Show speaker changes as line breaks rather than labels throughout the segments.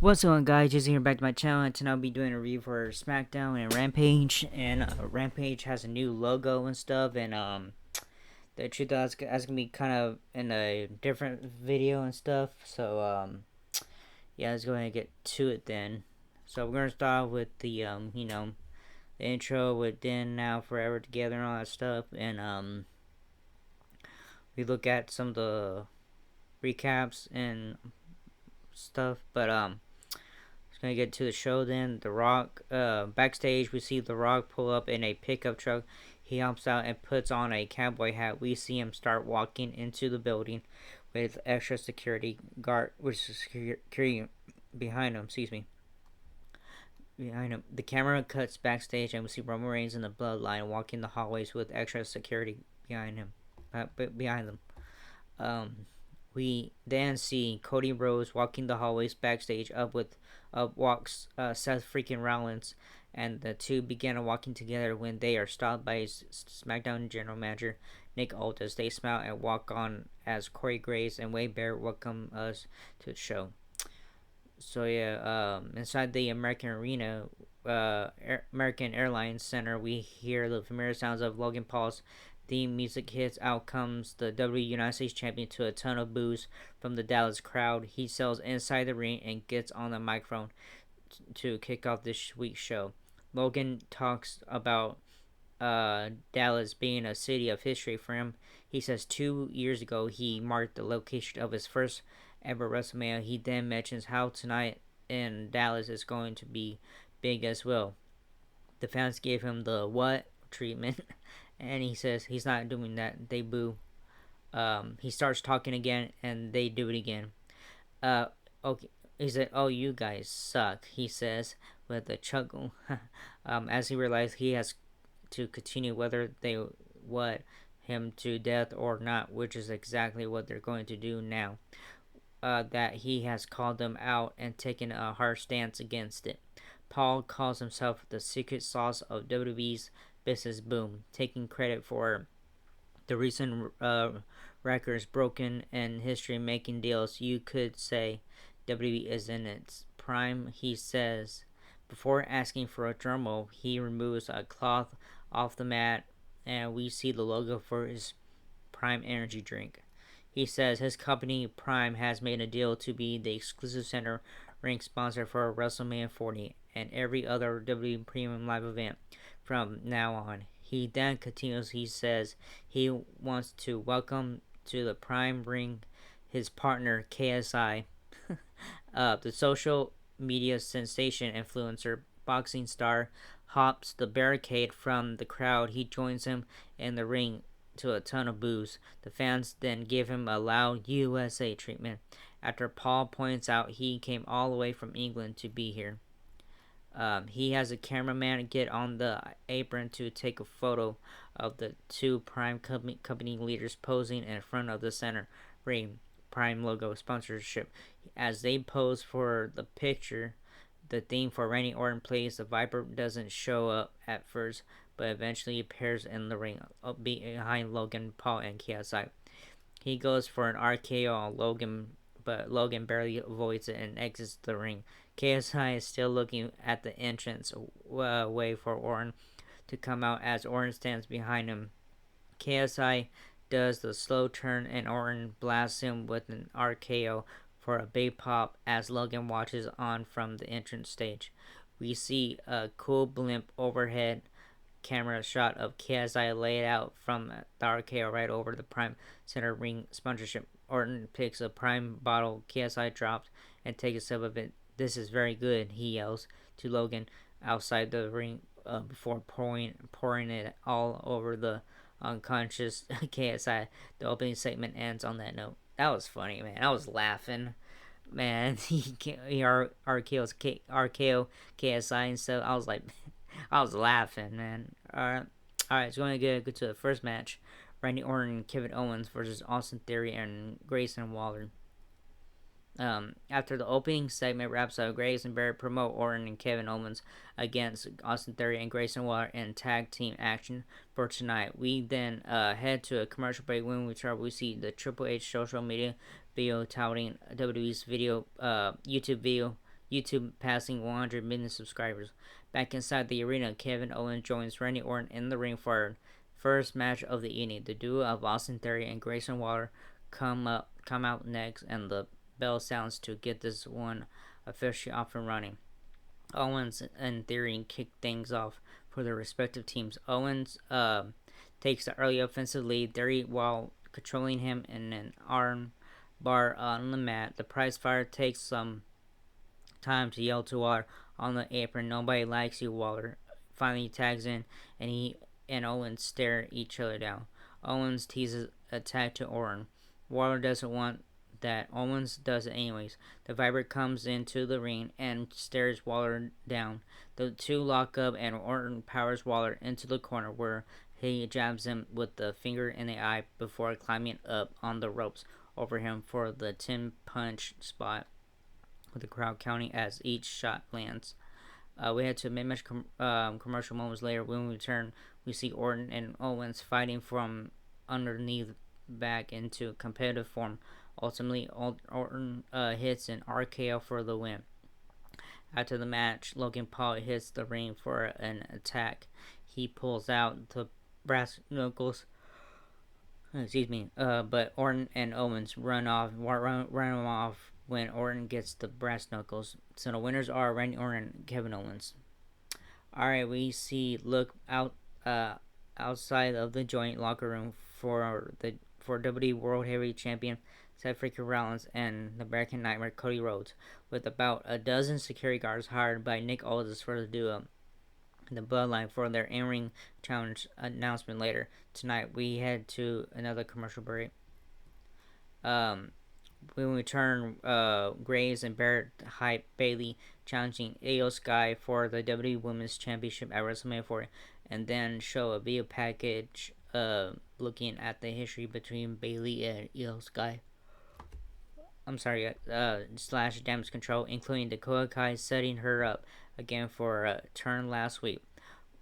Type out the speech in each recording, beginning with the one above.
What's going on, guys? Just here back to my channel, and tonight I'll be doing a review for Smackdown and Rampage. And Rampage has a new logo and stuff, and the truth that's gonna be kind of in a different video and stuff. So yeah, let's go ahead and get to it then. So we're gonna start with the the intro with then, now, forever together and all that stuff, and we look at some of the recaps and stuff, but gonna get to the show then. The Rock, backstage, we see The Rock pull up in a pickup truck. He hops out and puts on a cowboy hat. We see him start walking into the building with extra security guard, which is security behind him. Excuse me. Behind him, the camera cuts backstage, and we see Roman Reigns in the Bloodline walking the hallways with extra security behind him. Behind them. We then see Cody Rhodes walking the hallways backstage. Up walks Seth freaking Rollins, and the two begin walking together when they are stopped by his SmackDown general manager Nick Aldis. They smile and walk on as Corey Graves and Wade Barrett welcome us to the show. So yeah, inside the American Arena, American Airlines Center, we hear the familiar sounds of Logan Paul's theme music hits. Out comes the WWE United States Champion to a ton of boos from the Dallas crowd. He sells inside the ring and gets on the microphone to kick off this week's show. Logan talks about Dallas being a city of history for him. He says 2 years ago he marked the location of his first ever WrestleMania. He then mentions how tonight in Dallas is going to be big as well. The fans gave him the what treatment, and he says he's not doing that. They boo. He starts talking again, and they do it again. Okay. He said, "Oh, you guys suck," he says with a chuckle, as he realizes he has to continue whether they what him to death or not, which is exactly what they're going to do now. That he has called them out and taken a harsh stance against it. Paul calls himself the secret sauce of WWE's business boom, taking credit for the recent records broken in history making deals. You could say WWE is in its prime, he says. Before asking for a drum roll, he removes a cloth off the mat, and we see the logo for his Prime energy drink. He says his company Prime has made a deal to be the exclusive center ring sponsor for WrestleMania 40 and every other WWE Premium Live event from now on. He then continues, he says he wants to welcome to the Prime ring his partner KSI, the social media sensation influencer boxing star hops the barricade from the crowd. He joins him in the ring to a ton of boos. The fans then give him a loud USA treatment after Paul points out he came all the way from England to be here. He has a cameraman get on the apron to take a photo of the two Prime company leaders posing in front of the center ring Prime logo sponsorship. As they pose for the picture, the theme for Randy Orton plays. The Viper doesn't show up at first, but eventually appears in the ring behind Logan Paul and KSI. He goes for an RKO on Logan, but Logan barely avoids it and exits the ring. KSI is still looking at the entrance way for Orton to come out as Orton stands behind him. KSI does the slow turn and Orton blasts him with an RKO for a big pop as Logan watches on from the entrance stage. We see a cool blimp overhead camera shot of KSI laid out from the RKO right over the Prime Center ring sponsorship. Orton picks a Prime bottle KSI drops and takes a sip of it. "This is very good," he yells to Logan outside the ring before pouring it all over the unconscious KSI. The opening segment ends on that note. That was funny, man. I was laughing. Man, he RKO KSI and stuff. I was like, I was laughing, man. Alright, so we're going to go to the first match. Randy Orton and Kevin Owens versus Austin Theory and Grayson Waller. After the opening segment wraps up, Graves and Barrett promote Orton and Kevin Owens against Austin Theory and Grayson Waller in tag team action for tonight. We then head to a commercial break. When we return, we see the Triple H social media video touting WWE's video YouTube video YouTube passing 100 million subscribers. Back inside the arena, Kevin Owens joins Randy Orton in the ring for our first match of the evening. The duo of Austin Theory and Grayson Waller come out next, and the bell sounds to get this one officially off and running. Owens and Theory kick things off for their respective teams. Owens takes the early offensive lead. Theory, while controlling him in an arm bar on the mat, the prize fighter takes some time to yell to Waller on the apron. Nobody likes you, Waller finally tags in, and he and Owens stare each other down. Owens teases a tag to Orton. Waller doesn't want that. Owens does it anyways. The Viper comes into the ring and stares Waller down. The two lock up, and Orton powers Waller into the corner where he jabs him with the finger in the eye before climbing up on the ropes over him for the 10 punch spot, with the crowd counting as each shot lands. We head to a mid-match commercial moments later. When we return, we see Orton and Owens fighting from underneath back into competitive form. Ultimately, Orton hits an RKO for the win. After the match, Logan Paul hits the ring for an attack. He pulls out the brass knuckles. But Orton and Owens run him off when Orton gets the brass knuckles. So the winners are Randy Orton and Kevin Owens. Alright, we look outside of the joint locker room for WWE World Heavyweight Champion Seth freaking Rollins and the American Nightmare Cody Rhodes, with about a dozen security guards hired by Nick Aldis for the duo. The Bloodline for their in-ring challenge announcement later tonight. We head to another commercial break. When we return, Graves and Barrett hype Bayley challenging Io Sky for the WWE Women's Championship at WrestleMania 40, and then show a video package looking at the history between Bayley and Io Sky. Slash damage control, including Dakota Kai setting her up again for a turn last week.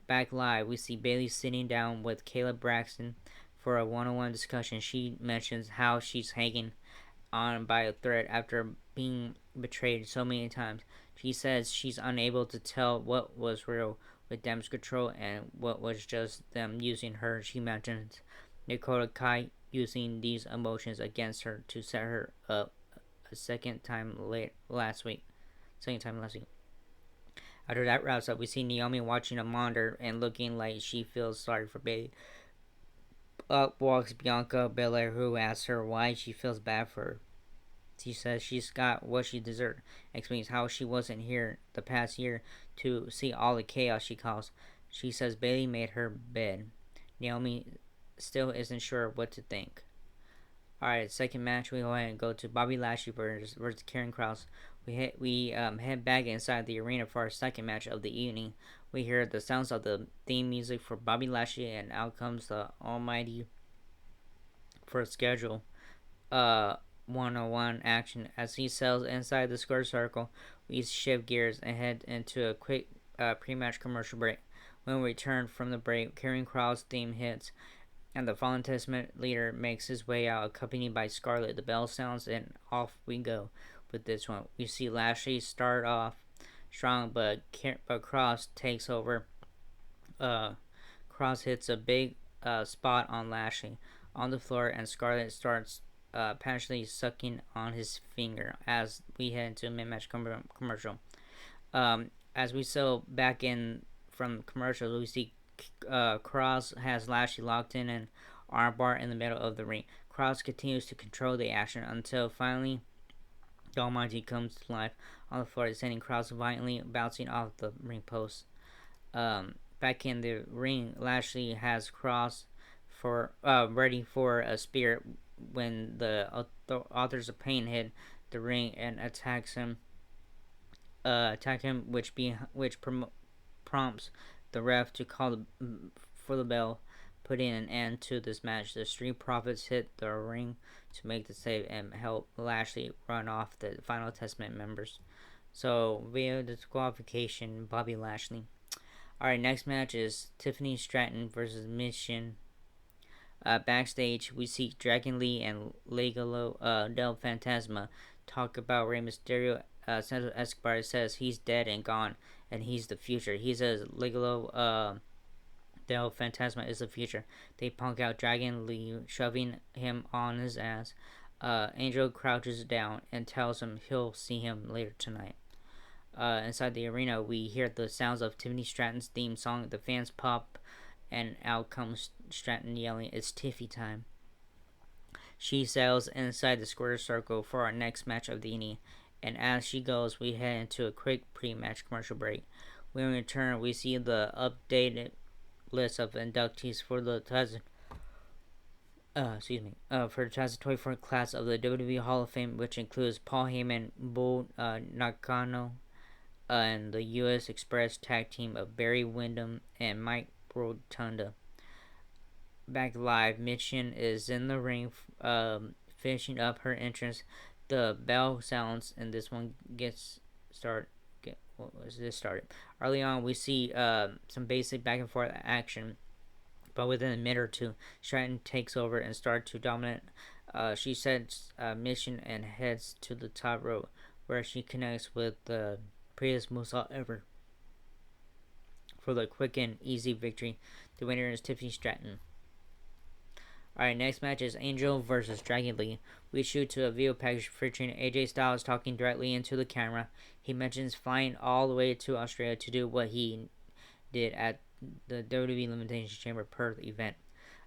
Back live, we see Bayley sitting down with Caleb Braxton for a one-on-one discussion. She mentions how she's hanging on by a thread after being betrayed so many times. She says she's unable to tell what was real with damage control and what was just them using her. She mentions Dakota Kai using these emotions against her to set her up a second time last week. After that wraps up, we see Naomi watching a monitor and looking like she feels sorry for Bayley. Up walks Bianca Belair, who asks her why she feels bad for her. She says she's got what she deserved. Explains how she wasn't here the past year to see all the chaos she caused. She says Bayley made her bed. Naomi still isn't sure what to think. Alright, second match, we go ahead and go to Bobby Lashley versus Karen Cross. We head back inside the arena for our second match of the evening. We hear the sounds of the theme music for Bobby Lashley, and out comes the Almighty for a schedule one-on-one action. As he sells inside the square circle, we shift gears and head into a quick pre-match commercial break. When we return from the break, Karen Cross theme hits, and the Fallen Testament leader makes his way out, accompanied by Scarlett. The bell sounds, and off we go with this one. We see Lashley start off strong, but Cross takes over. Cross hits a big spot on Lashley on the floor, and Scarlett starts passionately sucking on his finger as we head into a mid-match commercial. As we saw back in from commercials, we see Cross has Lashley locked in an armbar in the middle of the ring. Cross continues to control the action until finally the Almighty comes to life on the floor, sending Cross violently bouncing off the ring post. Back in the ring, Lashley has Cross ready for a spear when the Authors of Pain hit the ring and attack him, which prompts the ref to call for the bell, putting an end to this match. The Street Profits hit the ring to make the save and help Lashley run off the Final Testament members. So via disqualification, Bobby Lashley. Alright, next match is Tiffany Stratton versus Mission. Backstage, we see Dragon Lee and Legado del Fantasma talk about Rey Mysterio Santos Escobar says he's dead and gone, and he's the future. He says Ligalo Del Fantasma is the future. They punk out Dragon Lee, shoving him on his ass. Angel crouches down and tells him he'll see him later tonight. Inside the arena, we hear the sounds of Tiffany Stratton's theme song. The fans pop, and out comes Stratton yelling, "It's Tiffy time." She sails inside the square circle for our next match of the evening, and as she goes, we head into a quick pre-match commercial break. When we return, we see the updated list of inductees for the 2024 class of the WWE Hall of Fame, which includes Paul Heyman, Bull Nakano, and the U.S. Express tag team of Barry Windham and Mike Rotunda. Back live, Mission is in the ring, finishing up her entrance. The bell sounds, and this one gets started. Started? Early on, we see some basic back and forth action, but within a minute or two, Stratton takes over and starts to dominate. She sets Mission and heads to the top rope, where she connects with the prettiest moonsault ever for the quick and easy victory. The winner is Tiffany Stratton. Alright, next match is Angel versus Dragon Lee. We shoot to a video package featuring AJ Styles talking directly into the camera. He mentions flying all the way to Australia to do what he did at the WWE Elimination Chamber Perth event,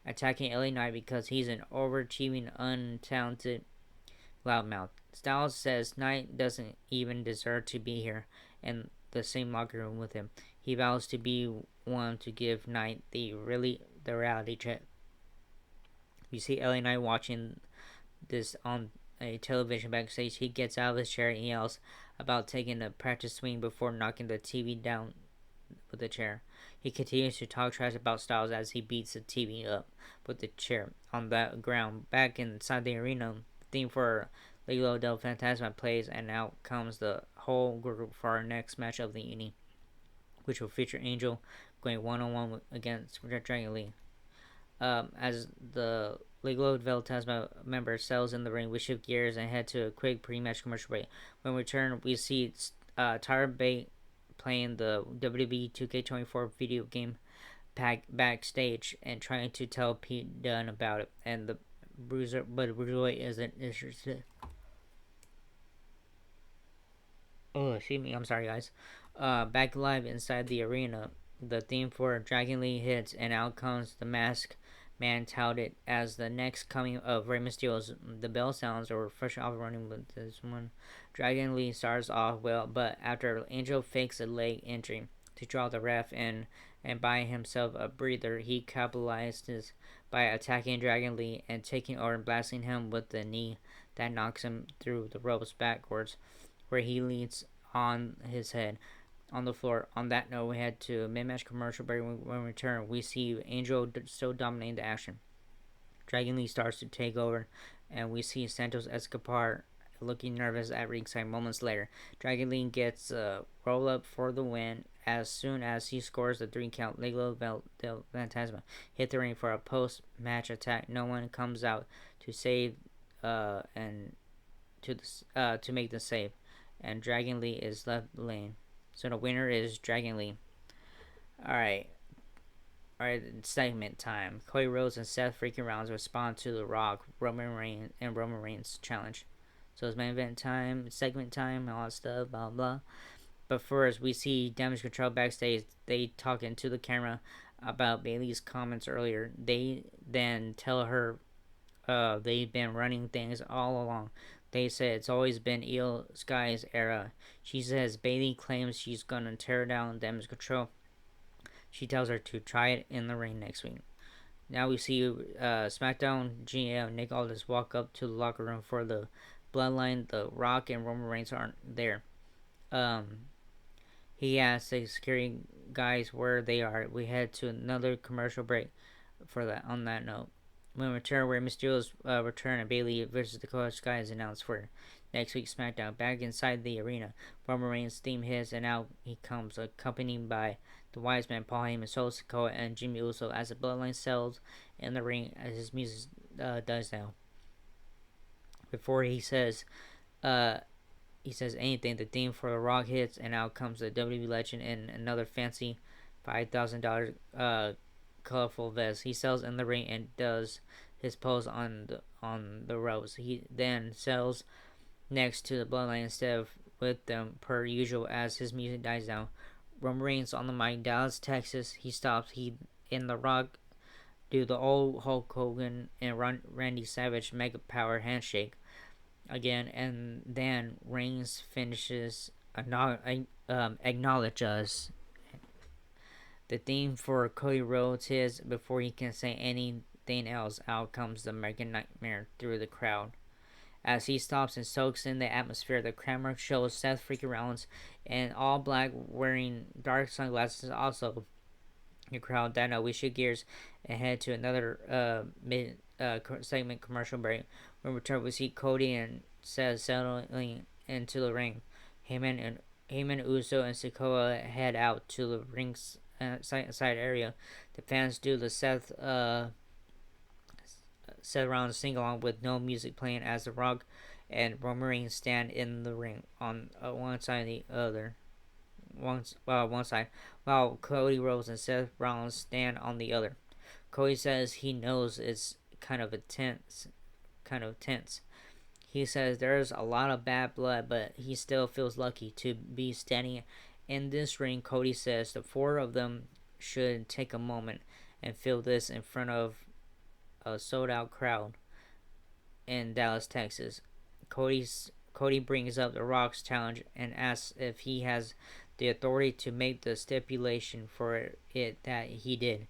attacking LA Knight because he's an overachieving, untalented loudmouth. Styles says Knight doesn't even deserve to be here in the same locker room with him. He vows to be one to give Knight the reality check. You see LA Knight watching this on a television backstage. He gets out of his chair and yells about taking a practice swing before knocking the TV down with the chair. He continues to talk trash about Styles as he beats the TV up with the chair on the ground. Back inside the arena, the theme for Legado del Fantasma plays, and out comes the whole group for our next match of the evening, which will feature Angel going one-on-one against Dragon Lee. As the Legado del Fantasma member sells in the ring, we shift gears and head to a quick pre-match commercial break. When we return, we see Tyra Bate playing the WWE 2K24 video game backstage and trying to tell Pete Dunne about it, and the Bruiserweight isn't interested. Oh, excuse me. I'm sorry, guys. Back live inside the arena, the theme for Dragon Lee hits, and out comes the Masked Man, touted as the next coming of Rey Mysterio's. The bell sounds, or fresh off running with this one. Dragon Lee starts off well, but after Angel fakes a leg injury to draw the ref in and buy himself a breather, he capitalizes by attacking Dragon Lee and taking over and blasting him with the knee that knocks him through the ropes backwards, where he leans on his head on the floor. On that note, we head to a mid-match commercial break. When we return, we see Angel still dominating the action. Dragon Lee starts to take over, and we see Santos Escobar looking nervous at ringside. Moments later, Dragon Lee gets a roll-up for the win. As soon as he scores the 3 count, Legado del Fantasma hit the ring for a post-match attack. No one comes out to save and to make the save, and Dragon Lee is left laying. So the winner is Dragon Lee. Alright, segment time. Cody Rhodes and Seth freaking Rollins respond to The Rock, Roman Reigns challenge. So it's main event time, segment time, all that stuff, blah blah. But first, we see Damage Control backstage. They talk into the camera about Bayley's comments earlier. They then tell her they've been running things all along. They say it's always been Io Sky's era. She says Bayley claims she's gonna tear down Damage Control. She tells her to try it in the ring next week. Now we see SmackDown GM Nick Aldis walk up to the locker room for the Bloodline. The Rock and Roman Reigns aren't there. He asks the security guys where they are. We head to another commercial break for that. On that note, when we return, where Mysterio's return and Bayley versus Dakota Sky is announced for next week's SmackDown. Back inside the arena, Roman Reigns' theme hits, and out he comes, accompanied by the Wise Man, Paul Heyman, Solo Sikoa, and Jimmy Uso as the Bloodline sells in the ring as his music does now. Before he says, he says anything. The theme for The Rock hits, and out comes the WWE legend in another fancy $5,000 colorful vest. He sells in the ring and does his pose on the ropes. He then sells next to the Bloodline instead of with them per usual as his music dies down. Roman Reigns on the mic, Dallas, Texas. He stops. He in The Rock do the old Hulk Hogan and Randy Savage Mega Power handshake again, and then Reigns finishes acknowledge us. The theme for Cody Rhodes is before he can say anything else. Out comes the American Nightmare through the crowd. As he stops and soaks in the atmosphere, the camera shows Seth freaking Rollins in all black wearing dark sunglasses. Also, the crowd. That we shift gears and head to another mid segment commercial break. When we return, we see Cody and Seth settling into the ring. Heyman, Uso, and Sikoa head out to the ring's side area. The fans do the Seth Rollins sing along with no music playing as The Rock and Roman Reigns stand in the ring on one side and the other. One side, while Cody Rhodes and Seth Rollins stand on the other. Cody says he knows it's kind of tense. He says there's a lot of bad blood, but he still feels lucky to be standing in this ring. Cody says the four of them should take a moment and feel this in front of a sold-out crowd in Dallas, Texas. Cody brings up The Rock's challenge and asks if he has the authority to make the stipulation for it that he did.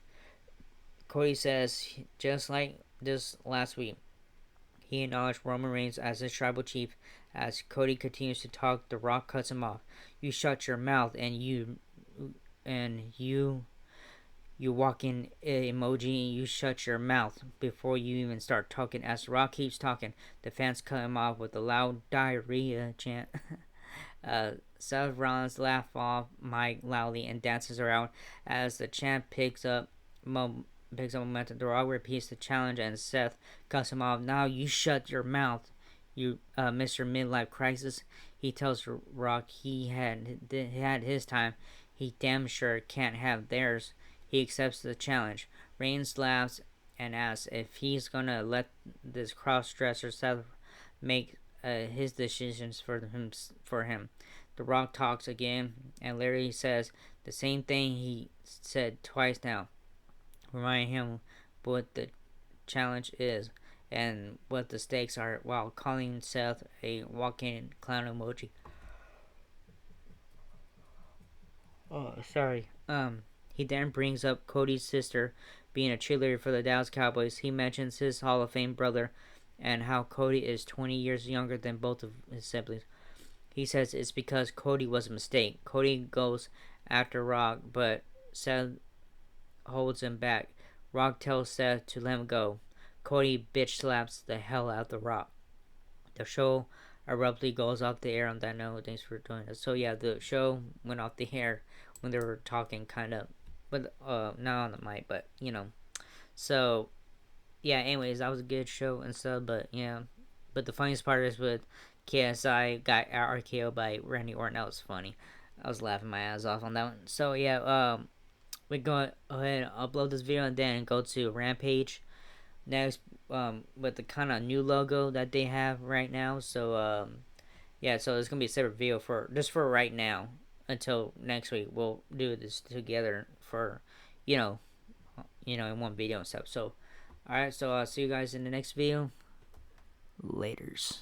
Cody says, just like this last week, he acknowledged Roman Reigns as his tribal chief. As Cody continues to talk, The Rock cuts him off. You shut your mouth and you walking emoji, you shut your mouth before you even start talking. As The Rock keeps talking, the fans cut him off with a loud diarrhea chant. Seth Rollins laughs off Mike loudly and dances around as the chant picks up momentum. The Rock repeats the challenge and Seth cuts him off. Now you shut your mouth, you Mr. Midlife Crisis. He tells Rock he had his time. He damn sure can't have theirs. He accepts the challenge. Reigns laughs and asks if he's gonna let this cross-dresser Seth make his decisions for him. The Rock talks again, and Larry says the same thing he said twice now, reminding him what the challenge is and what the stakes are, while calling Seth a walking clown emoji. Oh, sorry. He then brings up Cody's sister being a cheerleader for the Dallas Cowboys. He mentions his Hall of Fame brother and how Cody is 20 years younger than both of his siblings. He says it's because Cody was a mistake. Cody goes after Rock, but Seth holds him back. Rock tells Seth to let him go. Cody bitch slaps the hell out of The Rock. The show abruptly goes off the air on that note. Thanks for doing this. So yeah, the show went off the air when they were talking, kind of, but not on the mic, but So yeah, anyways, that was a good show and stuff. But yeah, but the funniest part is with KSI got RKO by Randy Orton. That was funny. I was laughing my ass off on that one. So yeah, we go ahead and upload this video and then go to Rampage next, with the kind of new logo that they have right now. So yeah, so it's gonna be a separate video for just for right now until next week. We'll do this together for in one video and stuff. So alright, so I'll see you guys in the next video. Laters.